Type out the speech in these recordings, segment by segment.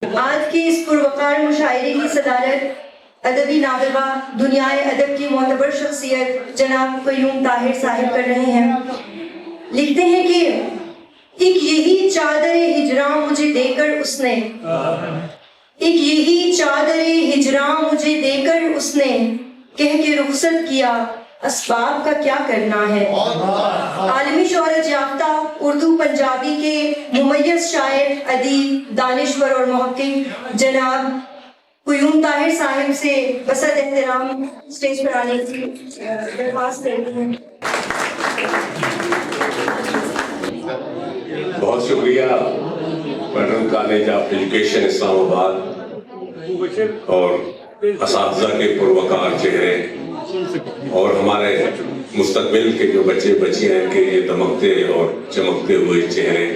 آج کی اس پروقار مشاعرے کی صدارت ادبی نابغہ دنیائے ادب کی معتبر شخصیت جناب قیوم طاہر صاحب کر رہے ہیں۔ لکھتے ہیں کہ ایک یہی چادر ہجراں مجھے دے کر اس نے، ایک یہی چادر ہجراں مجھے دے کر اس نے کہہ کے رخصت کیا، اسباب کا کیا کرنا ہے۔ عالمی شہرت یافتہ اردو پنجابی کے ممیز شاعر، ادیب، دانشور اور محقق جناب قیوم طاہر صاحب سے بسط احترام اسٹیج پر آنے کی درخواست کرتی ہوں۔ بہت شکریہ پیٹرن کالج آف ایجوکیشن اسلام آباد اور اساتذہ کے پروقار چہرے اور ہمارے مستقبل کے جو بچے بچیاں ہیں کہ یہ دمکتے اور چمکتے ہوئے چہرے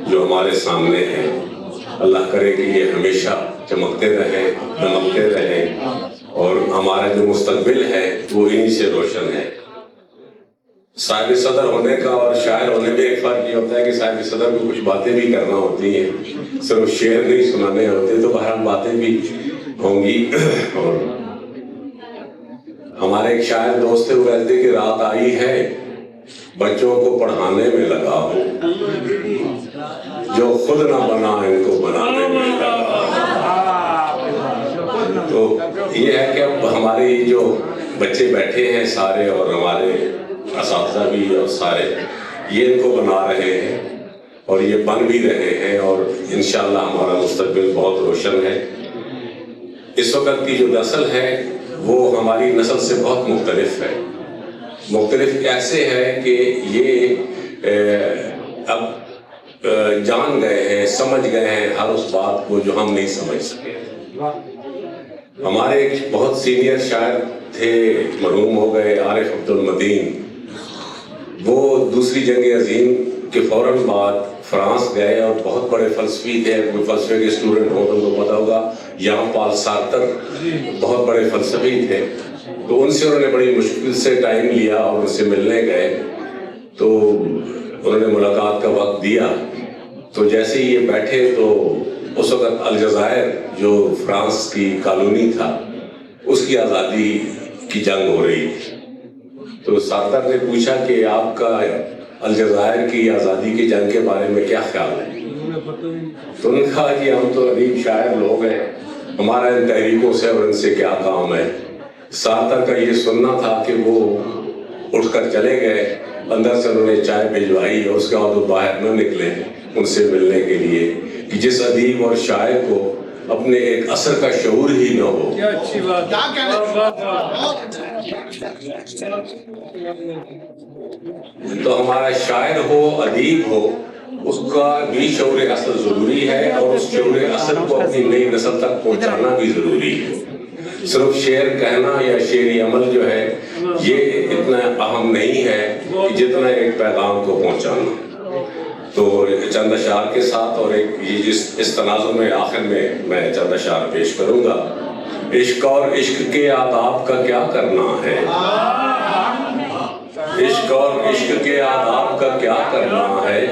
جو ہمارے سامنے ہیں، اللہ کرے کہ یہ ہمیشہ چمکتے رہے، دمکتے رہے اور ہمارا جو مستقبل ہے وہ انہی سے روشن ہے۔ صاحب صدر ہونے کا اور شاعر ہونے میں ایک فرق یہ ہوتا ہے کہ صاحب صدر کو کچھ باتیں بھی کرنا ہوتی ہیں، صرف شعر نہیں سنانے ہوتے، تو بہرحال باتیں بھی ہوں گی۔ اور ہمارے ایک شاعر دوست وہ کہتے کہ رات آئی ہے بچوں کو پڑھانے میں لگا ہوں، جو خود نہ بنا ان کو بنانے میں لگا۔ تو یہ ہے کہ اب ہماری جو بچے بیٹھے ہیں سارے اور ہمارے اساتذہ بھی اور سارے یہ ان کو بنا رہے ہیں اور یہ بن بھی رہے ہیں اور انشاءاللہ ہمارا مستقبل بہت روشن ہے۔ اس وقت کی جو نسل ہے وہ ہماری نسل سے بہت مختلف ہے۔ مختلف ایسے ہے کہ یہ اب جان گئے ہیں، سمجھ گئے ہیں ہر اس بات کو جو ہم نہیں سمجھ سکے۔ ہمارے ایک بہت سینئر شاعر تھے، مرحوم ہو گئے، عارف عبد المدین۔ وہ دوسری جنگ عظیم کے فوراً بعد فرانس گئے اور بہت بڑے فلسفی تھے، کوئی فلسفے کے اسٹوڈنٹ ہو تو ان کو پتا ہوگا، یان پال سارتر بہت بڑے فلسفی تھے۔ تو ان سے انہوں نے بڑی مشکل سے ٹائم لیا اور ان سے ملنے گئے، تو انہوں نے ملاقات کا وقت دیا۔ تو جیسے ہی یہ بیٹھے تو اس وقت الجزائر جو فرانس کی کالونی تھا اس کی آزادی کی جنگ ہو رہی تھی۔ تو سارتر نے پوچھا کہ آپ کا الجزائر کی آزادی کی جنگ کے بارے میں کیا خیال ہے؟ تو انہوں نے کہا کہ ہم تو ادیب شاعر لوگ ہیں، ہمارا ان تحریکوں سے اور ان سے کیا کام ہے۔ سارتر کا یہ سننا تھا کہ وہ اٹھ کر چلے گئے، اندر سے انہوں نے چائے بھجوائی اور اس کے بعد وہ باہر نہ نکلے ان سے ملنے کے لیے کہ جس ادیب اور شاعر کو اپنے ایک اثر کا شعور ہی نہ ہو۔ کیا اچھی بات تو ہمارا شاعر ہو، ادیب ہو، اس کا بھی شعور اثر ضروری ہے اور اس شعور اثر کو اپنی نئی نسل تک پہنچانا بھی ضروری ہے۔ صرف شعر کہنا یا شعری عمل جو ہے یہ اتنا اہم نہیں ہے کہ جتنا ایک پیغام کو پہنچانا۔ تو چند اشعار کے ساتھ اور ایک اس تناظر میں آخر میں چند اشعار پیش کروں گا۔ عشق اور عشق کے آداب کا کیا کرنا ہے، عشق اور عشق کے آداب کا کیا کرنا ہے،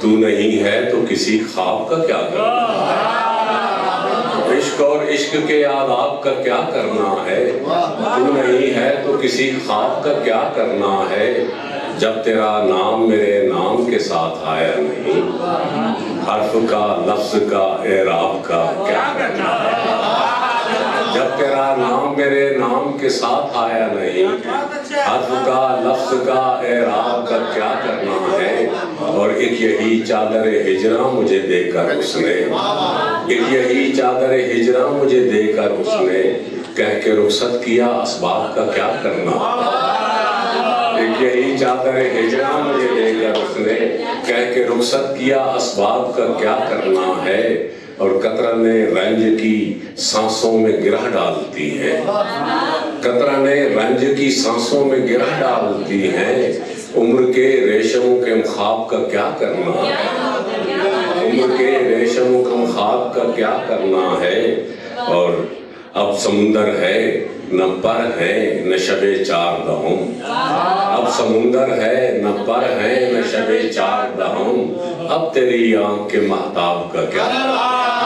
تو نہیں ہے تو کسی خواب کا کیا کرنا ہے۔ عشق اور عشق کے آداب کا کیا کرنا ہے، تو نہیں ہے تو کسی خواب کا کیا کرنا ہے، جب تیرا نام میرے نام کے ساتھ آیا نہیں، حرف کا لفظ کا اعراب کا کیا کرنا ہے۔ جب تیرا نام میرے نام کے ساتھ آیا نہیں، حرف کا لفظ کا اعراب کا کیا کرنا ہے، اور ایک یہی چادر ہجراں مجھے دے کر اس نے، ایک یہی چادر ہجراں مجھے دے کر اس نے کہہ کے رخصت کیا، اسباب کا کیا کرنا ہے۔ ایک یہی چادر ہجراں مجھے دے کر اس نے کہہ کے رخصت کیا، اسباب کا کیا کرنا ہے، اور قطرہ نے رنج کی سانسوں میں گرہ ڈالتی ہے، قطرہ نے رنج کی سانسوں میں گرہ ڈالتی ہے، عمر کے ریشموں کے خواب کا کیا کرنا ہے، عمر کے ریشموں کے خواب کا کیا کرنا ہے، اور اب سمندر ہے نہ پر ہے نہ شب چار دہم، اب سمندر ہے نہ پر ہے نہ شب چار دہم، اب تیری آنکھ کے مہتاب کا کیا کرنا ہے۔